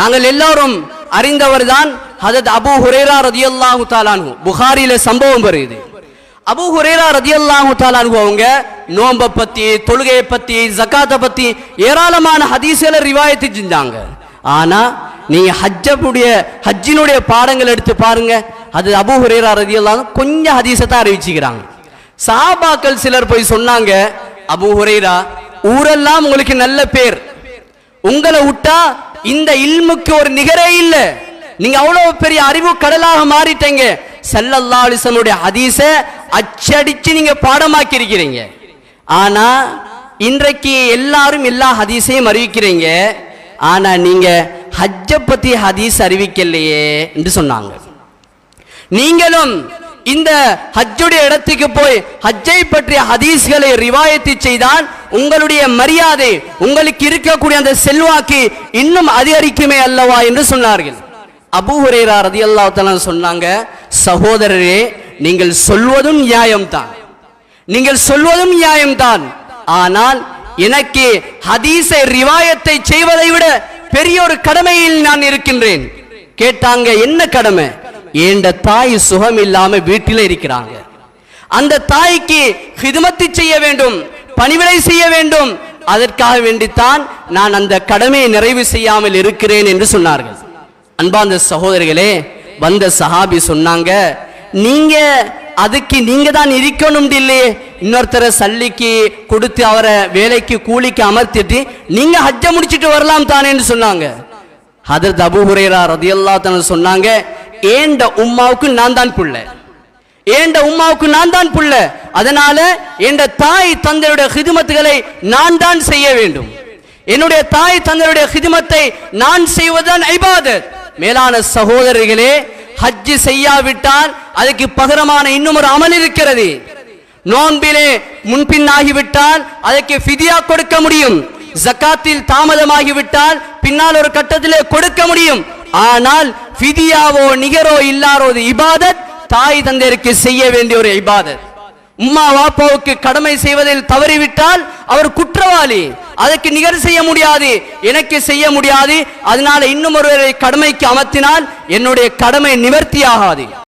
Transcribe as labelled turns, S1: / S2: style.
S1: நாங்கள் எல்லாரும் அறிந்தவர்தான் ஹஜரத் அபூ ஹுரைரா ரலியல்லாஹு தஆலா அன்ஹு. புகாரில சம்பவம் வருது. அபூ ஹுரைரா ரலியல்லாஹு தஆலா அன்ஹு அவங்க நோன்பை பத்தி, தொழுகையை பத்தி, ஜகாத்தை பத்தி ஏராளமான ஹதீஸ்களை ரிவாயத்து செஞ்சாங்க. ஆனா நீங்க ஹஜ்ஜினுடைய பாடங்கள் எடுத்து பாருங்க, அது அபூ ஹுரைரா ரலியல்லாஹு அன்ஹு கொஞ்சம் ஹதீஸை தான் அறிவிச்சுக்கிறாங்க. சஹாபாக்கள் சிலர் போய் சொன்னாங்க, அபூ ஹுரைரா ஊரெல்லாம் உங்களுக்கு நல்ல பேர், உங்களை விட்டா இந்த இல்முக்கு ஒரு நிகரே இல்ல, நீங்க அவ்வளவு பெரிய அறிவு கடலாக மாறிட்டீங்க, ஸல்லல்லாஹு அலைஹி வஸல்லம் ஹதீஸை அச்சடிச்சு நீங்க பாடமாக்கி இருக்கிறீங்க. ஆனா இன்றைக்கு எல்லாரும் எல்லா ஹதீஸையும் அறிவிக்கிறீங்க, ஆனா நீங்க ஹஜ்ஜை பத்தி ஹதீஸ் அறிவிக்கலையே என்று சொன்னாங்க. நீங்களும் இந்த ஹஜ்ஜுடைய இடத்துக்கு போய் ஹஜ்ஜை பற்றிய ஹதீஸ்களை ரிவாயத்து செய்தால் உங்களுடைய மரியாதை, உங்களுக்கு இருக்கக்கூடிய அந்த செல்வாக்கு இன்னும் அதிகரிக்குமே அல்லவா என்று சொன்னார்கள். அபூ ஹுரைரா ரலியல்லாஹு தஆலா சொன்னாங்க, சகோதரரே நீங்கள் சொல்வதும் நியாயம்தான், நீங்கள் சொல்வதும் நியாயம்தான், ஆனால் எனக்கு ஹதீஸை ரிவாயத்தை செய்வதை விட பெரிய ஒரு கடமையில் நான் இருக்கின்றேன். கேட்டாங்க, என்ன கடமை? ஏண்ட தாய் சுகம் இல்லாம வீட்டில இருக்கிறாங்க, அந்த தாய்க்கு ஹிதமத்து செய்ய வேண்டும், பணிவிடை செய்ய வேண்டும், அதற்காக வேண்டித்தான் நான் அந்த கடமையை நிறைவு செய்யாமல் இருக்கிறேன் என்று சொன்னார்கள். அன்பார்ந்த சகோதரர்களே, வந்த சஹாபி சொன்னாங்க, நீங்க அதுக்கு நீங்க தான் இருக்கணும் இல்லையே, இன்னொருத்தர சல்லிக்கு கொடுத்து அவரை வேலைக்கு கூலிக்கு அமர்த்திட்டு நீங்க ஹஜ்ஜை முடிச்சிட்டு வரலாம் தானே என்று சொன்னாங்க. ஹஜ்ரத் அபூ ஹுரைரா ரலியல்லாஹு தஆலா சொன்னாங்க, ஏண்ட உம்மாவுக்கு நான் தான் புள்ள, ஏண்ட உம்மாவுக்கு நான் தான் புள்ள, அதனால என்ற தாய் தந்தையுடைய ஹிதுமத்துகளை நான் தான் செய்ய வேண்டும், என்னுடைய தாய் தந்தையுடைய ஹிதுமத்தை நான் செய்வதுதான் இபாதத். மேலான சகோதரர்களே, ஹஜ் செய்யாவிட்டால் அதுக்கு பகரமான இன்னும் ஒரு அமல் இருக்கிறது. நோன்பிலே முன்பின்னாகிவிட்டால் அதற்கு ஃபிதியா கொடுக்க முடியும், ஜகாத்தில் தாமதமாகிவிட்டால் பின்னால் ஒரு கட்டத்திலே கொடுக்க முடியும். ஆனால் ஃபிதியாவோ நிகரோ இல்லாத இபாதத் தாய் தந்தையருக்கு செய்ய வேண்டிய ஒரு இபாதத். உம்மா வாப்பாவுக்கு கடமை செய்வதில் தவறிவிட்டால் அவர் குற்றவாளி, அதற்கு நிகர் செய்ய முடியாது, எனக்கு செய்ய முடியாது, அதனால இன்னும் ஒருவரை கடமைக்கு அமர்த்தினால் என்னுடைய கடமை நிவர்த்தியாகாது.